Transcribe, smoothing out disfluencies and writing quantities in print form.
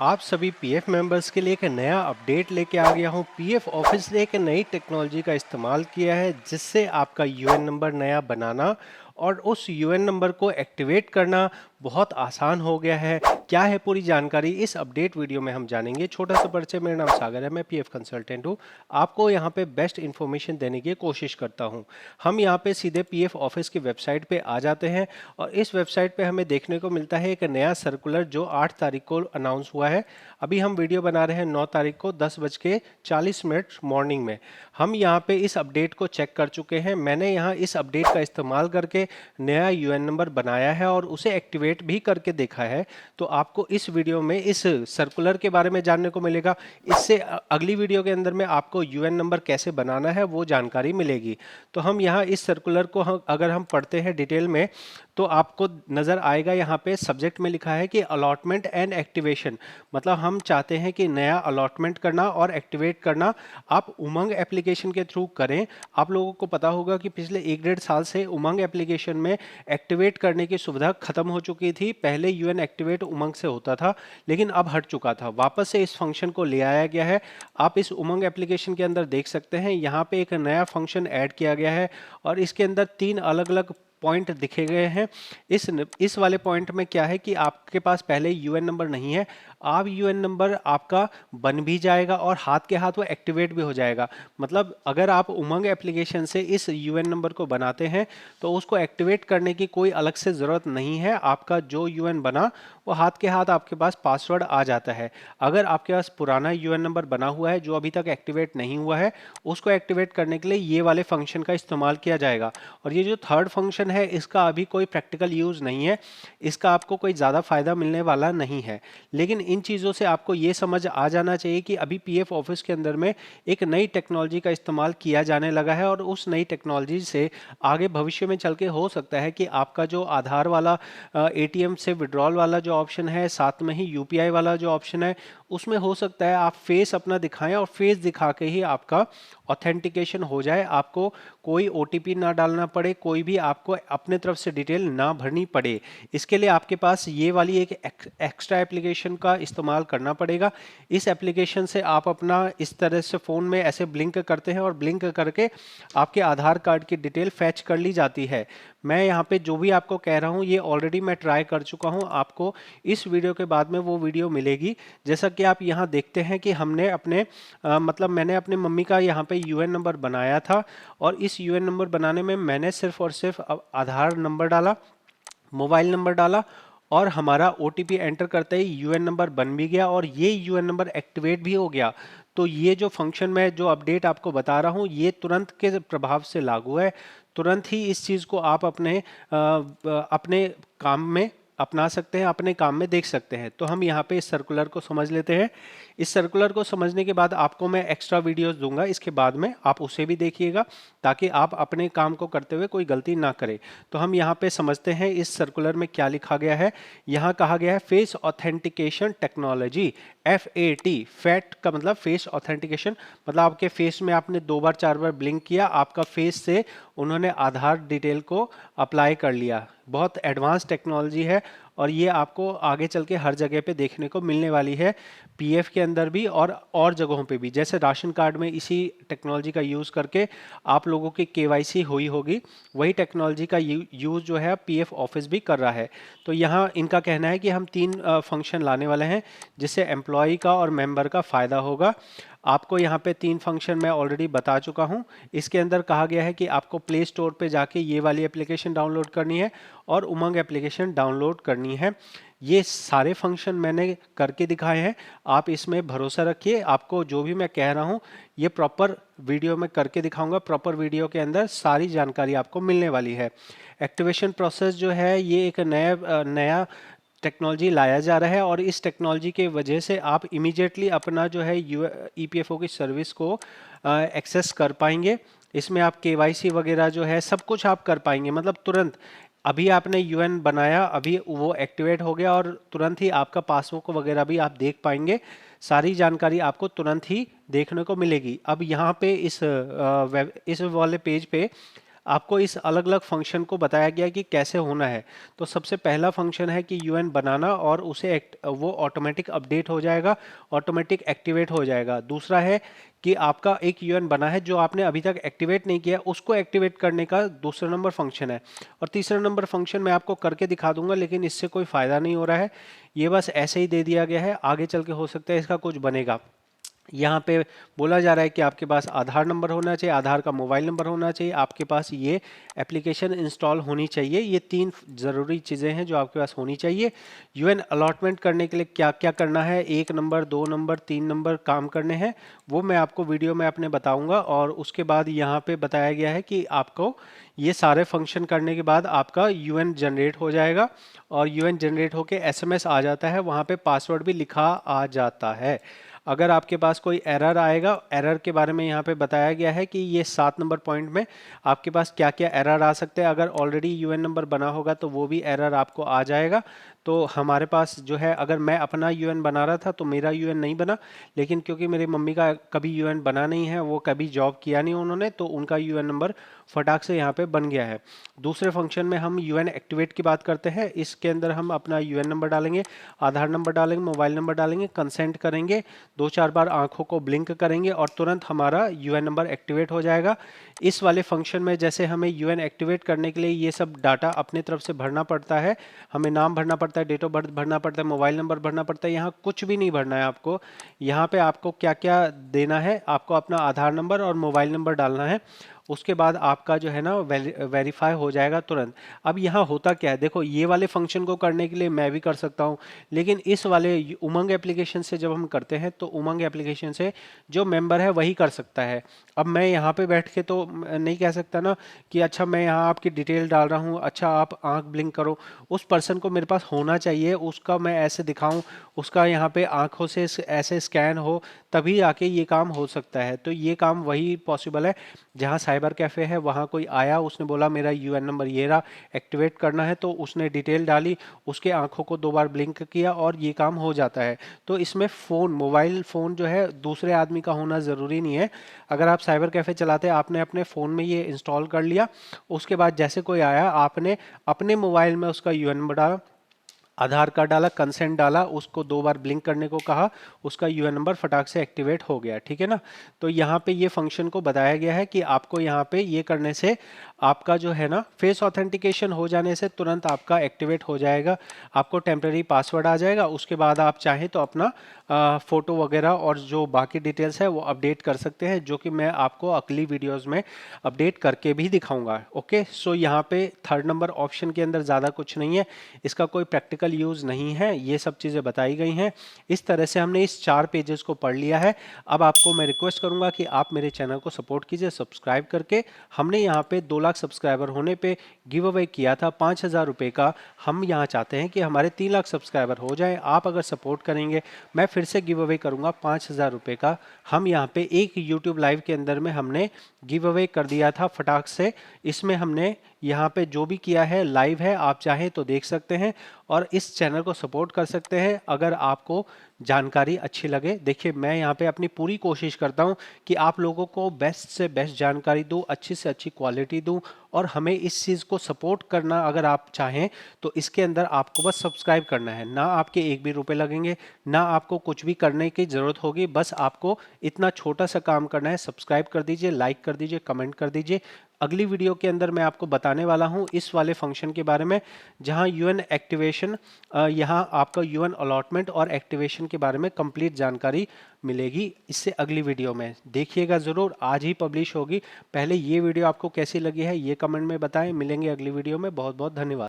आप सभी PF members के लिए एक नया अपडेट लेके आ गया हूँ। पीएफ ऑफिस ने एक नई टेक्नोलॉजी का इस्तेमाल किया है जिससे आपका यूएन नंबर नया बनाना और उस यूएन नंबर को एक्टिवेट करना बहुत आसान हो गया है। क्या है पूरी जानकारी इस अपडेट वीडियो में हम जानेंगे। छोटा सा परिचय, मेरा नाम सागर है, मैं पीएफ कंसल्टेंट हूँ। आपको यहाँ पे बेस्ट इन्फॉर्मेशन देने की कोशिश करता हूँ। हम यहाँ पे सीधे पीएफ ऑफिस की वेबसाइट पे आ जाते हैं और इस वेबसाइट पे हमें देखने को मिलता है एक नया सर्कुलर जो 8 तारीख को अनाउंस हुआ है। अभी हम वीडियो बना रहे हैं 9 तारीख को 10:40 मॉर्निंग में। हम यहाँ पे इस अपडेट को चेक कर चुके हैं। मैंने यहाँ इस अपडेट का इस्तेमाल करके नया यूएन नंबर बनाया है और उसे एक्टिवेट भी करके देखा है। तो आपको इस वीडियो में इस सर्कुलर के बारे में जानने को मिलेगा। इससे अगली वीडियो के अंदर में आपको यूएन नंबर कैसे बनाना है वो जानकारी मिलेगी। तो हम यहाँ इस सर्कुलर को अगर हम पढ़ते हैं डिटेल में तो आपको नज़र आएगा यहाँ पे सब्जेक्ट में लिखा है कि अलॉटमेंट एंड एक्टिवेशन। मतलब हम चाहते हैं कि नया अलॉटमेंट करना और एक्टिवेट करना आप उमंग एप्लीकेशन के थ्रू करें। आप लोगों को पता होगा कि पिछले 1-1.5 साल से उमंग एप्लीकेशन में एक्टिवेट करने की सुविधा खत्म हो चुकी थी। पहले यूएन एक्टिवेट उमंग से होता था लेकिन अब हट चुका था। वापस से इस फंक्शन को ले आया गया है। आप इस उमंग एप्लीकेशन के अंदर देख सकते हैं यहाँ पे एक नया फंक्शन ऐड किया गया है और इसके अंदर 3 अलग अलग पॉइंट दिखे गए हैं। इस वाले पॉइंट में क्या है कि आपके पास पहले यूएन नंबर नहीं है। अब यूएन नंबर आपका बन भी जाएगा और हाथ के हाथ वो एक्टिवेट भी हो जाएगा। मतलब अगर आप उमंग एप्लीकेशन से इस यूएन नंबर को बनाते हैं तो उसको एक्टिवेट करने की कोई अलग से ज़रूरत नहीं है। आपका जो यूएन बना वो हाथ के हाथ आपके पास पासवर्ड आ जाता है। अगर आपके पास पुराना यूएन नंबर बना हुआ है जो अभी तक एक्टिवेट नहीं हुआ है, उसको एक्टिवेट करने के लिए ये वाले फंक्शन का इस्तेमाल किया जाएगा। और ये जो थर्ड फंक्शन है इसका अभी कोई प्रैक्टिकल यूज़ नहीं है, इसका आपको कोई ज़्यादा फायदा मिलने वाला नहीं है। लेकिन इन चीज़ों से आपको ये समझ आ जाना चाहिए कि अभी पीएफ ऑफिस के अंदर में एक नई टेक्नोलॉजी का इस्तेमाल किया जाने लगा है और उस नई टेक्नोलॉजी से आगे भविष्य में चल के हो सकता है कि आपका जो आधार वाला एटीएम से विड्रॉल वाला जो ऑप्शन है, साथ में ही यूपीआई वाला जो ऑप्शन है, उसमें हो सकता है आप फेस अपना दिखाएं और फेस दिखा के ही आपका ऑथेंटिकेशन हो जाए। आपको कोई ओटीपी ना डालना पड़े, कोई भी आपको अपने तरफ से डिटेल ना भरनी पड़े। इसके लिए आपके पास ये वाली एक एक्स्ट्रा एप्लीकेशन का इस्तेमाल करना पड़ेगा। इस एप्लीकेशन से आप अपना इस तरह से फ़ोन में ऐसे ब्लिंक करते हैं और ब्लिंक करके आपके आधार कार्ड की डिटेल फैच कर ली जाती है। मैं यहाँ पे जो भी आपको कह रहा हूँ ये ऑलरेडी मैं ट्राई कर चुका हूँ। आपको इस वीडियो के बाद में वो वीडियो मिलेगी। जैसा कि आप यहाँ देखते हैं कि हमने अपने मतलब मैंने अपने मम्मी का यहाँ पे यूएन नंबर बनाया था और इस यूएन नंबर बनाने में मैंने सिर्फ और सिर्फ आधार नंबर डाला, मोबाइल नंबर डाला और हमारा ओटीपी एंटर करते ही यूएन नंबर बन भी गया और ये यूएन नंबर एक्टिवेट भी हो गया। तो ये जो फंक्शन मैं जो अपडेट आपको बता रहा हूँ ये तुरंत के प्रभाव से लागू है। तुरंत ही इस चीज़ को आप अपने काम में अपना सकते हैं, अपने काम में देख सकते हैं। तो हम यहाँ पे इस सर्कुलर को समझ लेते हैं। इस सर्कुलर को समझने के बाद आपको मैं एक्स्ट्रा वीडियोस दूंगा, इसके बाद में आप उसे भी देखिएगा ताकि आप अपने काम को करते हुए कोई गलती ना करें। तो हम यहाँ पे समझते हैं इस सर्कुलर में क्या लिखा गया है। यहाँ कहा गया है face authentication technology, FAT। Fat का मतलब फेस ऑथेंटिकेशन, मतलब आपके फेस में आपने 2 बार 4 बार ब्लिंक किया, आपका फेस से उन्होंने आधार डिटेल को अप्लाई कर लिया। बहुत एडवांस टेक्नोलॉजी है और ये आपको आगे चल के हर जगह पे देखने को मिलने वाली है, पीएफ के अंदर भी और जगहों पे भी। जैसे राशन कार्ड में इसी टेक्नोलॉजी का यूज़ करके आप लोगों की केवाईसी हुई होगी, वही टेक्नोलॉजी का यूज़ जो है पीएफ ऑफिस भी कर रहा है। तो यहाँ इनका कहना है कि हम 3 फंक्शन लाने वाले हैं जिससे एम्प्लॉय का और मेंबर का फ़ायदा होगा। आपको यहाँ पे 3 फंक्शन मैं ऑलरेडी बता चुका हूँ। इसके अंदर कहा गया है कि आपको प्ले स्टोर पे जाके ये वाली एप्लीकेशन डाउनलोड करनी है और उमंग एप्लीकेशन डाउनलोड करनी है। ये सारे फंक्शन मैंने करके दिखाए हैं, आप इसमें भरोसा रखिए। आपको जो भी मैं कह रहा हूँ ये प्रॉपर वीडियो में करके दिखाऊंगा। प्रॉपर वीडियो के अंदर सारी जानकारी आपको मिलने वाली है। एक्टिवेशन प्रोसेस जो है ये एक नया टेक्नोलॉजी लाया जा रहा है और इस टेक्नोलॉजी के वजह से आप इमीडिएटली अपना जो है ईपीएफओ की सर्विस को एक्सेस कर पाएंगे। इसमें आप केवाईसी वगैरह जो है सब कुछ आप कर पाएंगे, मतलब तुरंत। अभी आपने यूएन बनाया, अभी वो एक्टिवेट हो गया और तुरंत ही आपका पासबुक वगैरह भी आप देख पाएंगे। सारी जानकारी आपको तुरंत ही देखने को मिलेगी। अब यहाँ पे इस वाले पेज पे आपको इस अलग अलग फंक्शन को बताया गया कि कैसे होना है। तो सबसे पहला फंक्शन है कि यूएन बनाना और उसे वो ऑटोमेटिक अपडेट हो जाएगा, ऑटोमेटिक एक्टिवेट हो जाएगा। दूसरा है कि आपका एक यूएन बना है जो आपने अभी तक एक्टिवेट नहीं किया, उसको एक्टिवेट करने का दूसरा नंबर फंक्शन है। और तीसरा नंबर फंक्शन मैं आपको करके दिखा दूंगा, लेकिन इससे कोई फायदा नहीं हो रहा है, ये बस ऐसे ही दे दिया गया है। आगे चल के हो सकता है इसका कुछ बनेगा। यहाँ पे बोला जा रहा है कि आपके पास आधार नंबर होना चाहिए, आधार का मोबाइल नंबर होना चाहिए, आपके पास ये एप्लीकेशन इंस्टॉल होनी चाहिए। ये तीन ज़रूरी चीज़ें हैं जो आपके पास होनी चाहिए। यूएन अलॉटमेंट करने के लिए क्या क्या करना है, 1 नंबर, 2 नंबर, 3 नंबर काम करने हैं, वो मैं आपको वीडियो में अपने बताऊंगा। और उसके बाद यहाँ पे बताया गया है कि आपको ये सारे फंक्शन करने के बाद आपका यूएन जनरेट हो जाएगा, और यूएन जनरेट होके एसएमएस आ जाता है, वहाँ पे पासवर्ड भी लिखा आ जाता है। अगर आपके पास कोई एरर आएगा, एरर के बारे में यहाँ पे बताया गया है कि ये 7 नंबर पॉइंट में आपके पास क्या क्या एरर आ सकते हैं। अगर ऑलरेडी यूएन नंबर बना होगा तो वो भी एरर आपको आ जाएगा। तो हमारे पास जो है, अगर मैं अपना यूएन बना रहा था तो मेरा यूएन नहीं बना, लेकिन क्योंकि मेरी मम्मी का कभी यूएन बना नहीं है, वो कभी जॉब किया नहीं उन्होंने, तो उनका यूएन नंबर फटाक से यहाँ पे बन गया है। दूसरे फंक्शन में हम यूएन एक्टिवेट की बात करते हैं। इसके अंदर हम अपना यूएन नंबर डालेंगे, आधार नंबर डालेंगे, मोबाइल नंबर डालेंगे, कंसेंट करेंगे, 2-4 बार आंखों को ब्लिंक करेंगे और तुरंत हमारा यूएन नंबर एक्टिवेट हो जाएगा। इस वाले फंक्शन में जैसे हमें यूएन एक्टिवेट करने के लिए ये सब डाटा अपनी तरफ से भरना पड़ता है, हमें नाम भरना पड़ता है, डेट ऑफ बर्थ भरना पड़ता है, मोबाइल नंबर भरना पड़ता है। यहाँ कुछ भी नहीं भरना है आपको। यहाँ पे आपको क्या क्या देना है, आपको अपना आधार नंबर और मोबाइल नंबर डालना है। उसके बाद आपका जो है ना वेरीफाई हो जाएगा तुरंत। अब यहाँ होता क्या है, देखो ये वाले फंक्शन को करने के लिए मैं भी कर सकता हूँ, लेकिन इस वाले उमंग एप्लीकेशन से जब हम करते हैं तो उमंग एप्लीकेशन से जो मेंबर है वही कर सकता है। अब मैं यहाँ पे बैठ के तो नहीं कह सकता ना कि अच्छा मैं यहाँ आपकी डिटेल डाल रहा हूँ, अच्छा आप आंख ब्लिंक करो। उस पर्सन को मेरे पास होना चाहिए, उसका मैं ऐसे दिखाऊं, उसका यहाँ पे आंखों से ऐसे स्कैन हो, तभी आके ये काम हो सकता है। तो ये काम वही पॉसिबल है जहाँ साइबर कैफे है, वहाँ कोई आया, उसने बोला मेरा यूएन नंबर ये रहा, एक्टिवेट करना है, तो उसने डिटेल डाली, उसके आंखों को 2 बार ब्लिंक किया और ये काम हो जाता है। तो इसमें फ़ोन, मोबाइल फ़ोन जो है दूसरे आदमी का होना ज़रूरी नहीं है। अगर आप साइबर कैफे चलाते हैं, आपने अपने फ़ोन में ये इंस्टॉल कर लिया, उसके बाद जैसे कोई आया, आपने अपने मोबाइल में उसका यूएन नंबर डाला, आधार कार्ड डाला, कंसेंट डाला, उसको 2 बार ब्लिंक करने को कहा, उसका यूएन नंबर फटाक से एक्टिवेट हो गया। ठीक है ना। तो यहाँ पे ये फंक्शन को बताया गया है कि आपको यहाँ पे ये करने से आपका जो है ना फेस ऑथेंटिकेशन हो जाने से तुरंत आपका एक्टिवेट हो जाएगा, आपको टेम्परेरी पासवर्ड आ जाएगा। उसके बाद आप चाहें तो अपना फोटो वगैरह और जो बाकी डिटेल्स है वो अपडेट कर सकते हैं, जो कि मैं आपको अगली वीडियोस में अपडेट करके भी दिखाऊंगा। ओके, सो यहाँ पे 3rd नंबर ऑप्शन के अंदर ज़्यादा कुछ नहीं है, इसका कोई प्रैक्टिकल यूज़ नहीं है, ये सब चीज़ें बताई गई हैं। इस तरह से हमने इस 4 पेजेस को पढ़ लिया है। अब आपको मैं रिक्वेस्ट करूंगा कि आप मेरे चैनल को सपोर्ट कीजिए सब्सक्राइब करके। हमने यहाँ पे 2 लाख सब्सक्राइबर होने पे गिव अवे किया था 5,000 रुपये का। हम यहाँ चाहते हैं कि हमारे 3 लाख सब्सक्राइबर हो जाएं। आप अगर सपोर्ट करेंगे, मैं फिर से गिव अवे करूंगा 5,000 रुपये का। हम यहाँ पे एक यूट्यूब लाइव के अंदर में हमने गिव अवे कर दिया था फटाक से। इसमें हमने यहाँ पे जो भी किया है लाइव है, आप चाहें तो देख सकते हैं और इस चैनल को सपोर्ट कर सकते हैं अगर आपको जानकारी अच्छी लगे। देखिए मैं यहाँ पे अपनी पूरी कोशिश करता हूँ कि आप लोगों को बेस्ट से बेस्ट जानकारी दूँ, अच्छी से अच्छी क्वालिटी दूँ, और हमें इस चीज़ को सपोर्ट करना अगर आप चाहें तो इसके अंदर आपको बस सब्सक्राइब करना है। ना आपके एक भी रुपए लगेंगे, ना आपको कुछ भी करने की ज़रूरत होगी, बस आपको इतना छोटा सा काम करना है। सब्सक्राइब कर दीजिए, लाइक कर दीजिए, कमेंट कर दीजिए। अगली वीडियो के अंदर मैं आपको बताने वाला हूं इस वाले फंक्शन के बारे में, जहां यूएन एक्टिवेशन, यहां आपका यूएन अलॉटमेंट और एक्टिवेशन के बारे में कंप्लीट जानकारी मिलेगी। इससे अगली वीडियो में देखिएगा ज़रूर, आज ही पब्लिश होगी। पहले ये वीडियो आपको कैसी लगी है ये कमेंट में बताएं। मिलेंगे अगली वीडियो में। बहुत बहुत धन्यवाद।